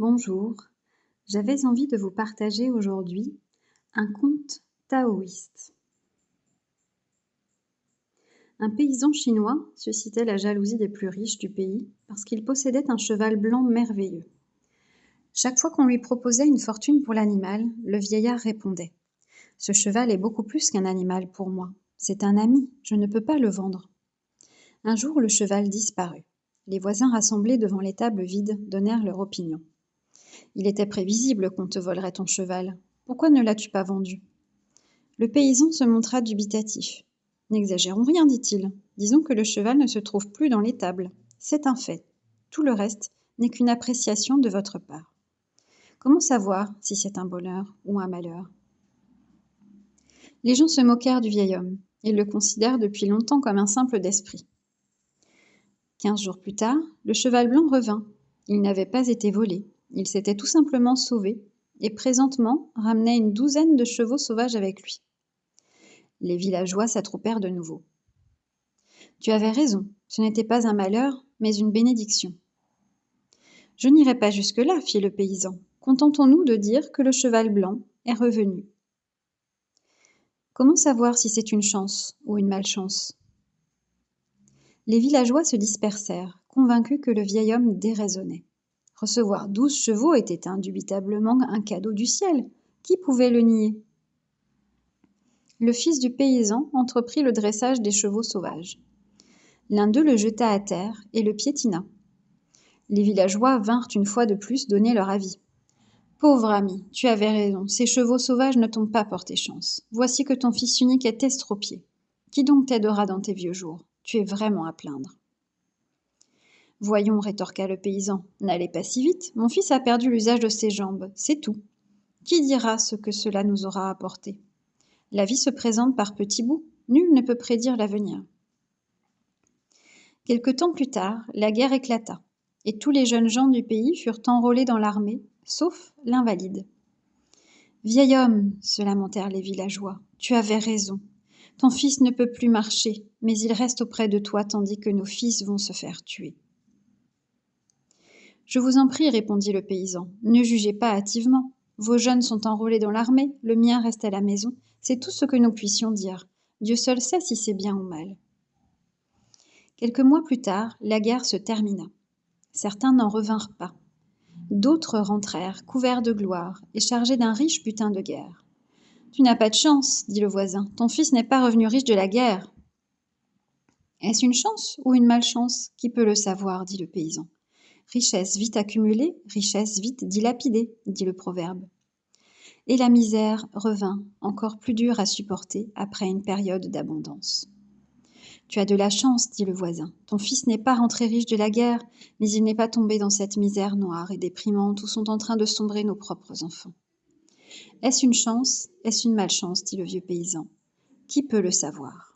Bonjour, j'avais envie de vous partager aujourd'hui un conte taoïste. Un paysan chinois suscitait la jalousie des plus riches du pays parce qu'il possédait un cheval blanc merveilleux. Chaque fois qu'on lui proposait une fortune pour l'animal, le vieillard répondait : « Ce cheval est beaucoup plus qu'un animal pour moi. C'est un ami, je ne peux pas le vendre. » Un jour, le cheval disparut. Les voisins rassemblés devant les tables vides donnèrent leur opinion. « Il était prévisible qu'on te volerait ton cheval. Pourquoi ne l'as-tu pas vendu ?» Le paysan se montra dubitatif. « N'exagérons rien, dit-il. Disons que le cheval ne se trouve plus dans l'étable. C'est un fait. Tout le reste n'est qu'une appréciation de votre part. Comment savoir si c'est un bonheur ou un malheur ?» Les gens se moquèrent du vieil homme. Ils le considèrent depuis longtemps comme un simple d'esprit. 15 jours plus tard, le cheval blanc revint. Il n'avait pas été volé. Il s'était tout simplement sauvé et présentement ramenait une douzaine de chevaux sauvages avec lui. Les villageois s'attroupèrent de nouveau. « Tu avais raison, ce n'était pas un malheur, mais une bénédiction. »« Je n'irai pas jusque-là, fit le paysan. Contentons-nous de dire que le cheval blanc est revenu. » Comment savoir si c'est une chance ou une malchance ? Les villageois se dispersèrent, convaincus que le vieil homme déraisonnait. Recevoir 12 chevaux était indubitablement un cadeau du ciel. Qui pouvait le nier ? Le fils du paysan entreprit le dressage des chevaux sauvages. L'un d'eux le jeta à terre et le piétina. Les villageois vinrent une fois de plus donner leur avis. « Pauvre ami, tu avais raison, ces chevaux sauvages ne t'ont pas porté chance. Voici que ton fils unique est estropié. Qui donc t'aidera dans tes vieux jours ? Tu es vraiment à plaindre. » « Voyons, rétorqua le paysan, n'allez pas si vite, mon fils a perdu l'usage de ses jambes, c'est tout. Qui dira ce que cela nous aura apporté ? La vie se présente par petits bouts, nul ne peut prédire l'avenir. » Quelque temps plus tard, la guerre éclata, et tous les jeunes gens du pays furent enrôlés dans l'armée, sauf l'invalide. « Vieil homme, se lamentèrent les villageois, tu avais raison. Ton fils ne peut plus marcher, mais il reste auprès de toi tandis que nos fils vont se faire tuer. » « Je vous en prie, répondit le paysan, ne jugez pas hâtivement. Vos jeunes sont enrôlés dans l'armée, le mien reste à la maison. C'est tout ce que nous puissions dire. Dieu seul sait si c'est bien ou mal. » Quelques mois plus tard, la guerre se termina. Certains n'en revinrent pas. D'autres rentrèrent, couverts de gloire et chargés d'un riche butin de guerre. « Tu n'as pas de chance, dit le voisin, ton fils n'est pas revenu riche de la guerre. »« Est-ce une chance ou une malchance ? Qui peut le savoir, dit le paysan. Richesse vite accumulée, richesse vite dilapidée, dit le proverbe. Et la misère revint, encore plus dure à supporter après une période d'abondance. Tu as de la chance, dit le voisin. Ton fils n'est pas rentré riche de la guerre, mais il n'est pas tombé dans cette misère noire et déprimante où sont en train de sombrer nos propres enfants. Est-ce une chance ? Est-ce une malchance ? Dit le vieux paysan. Qui peut le savoir ?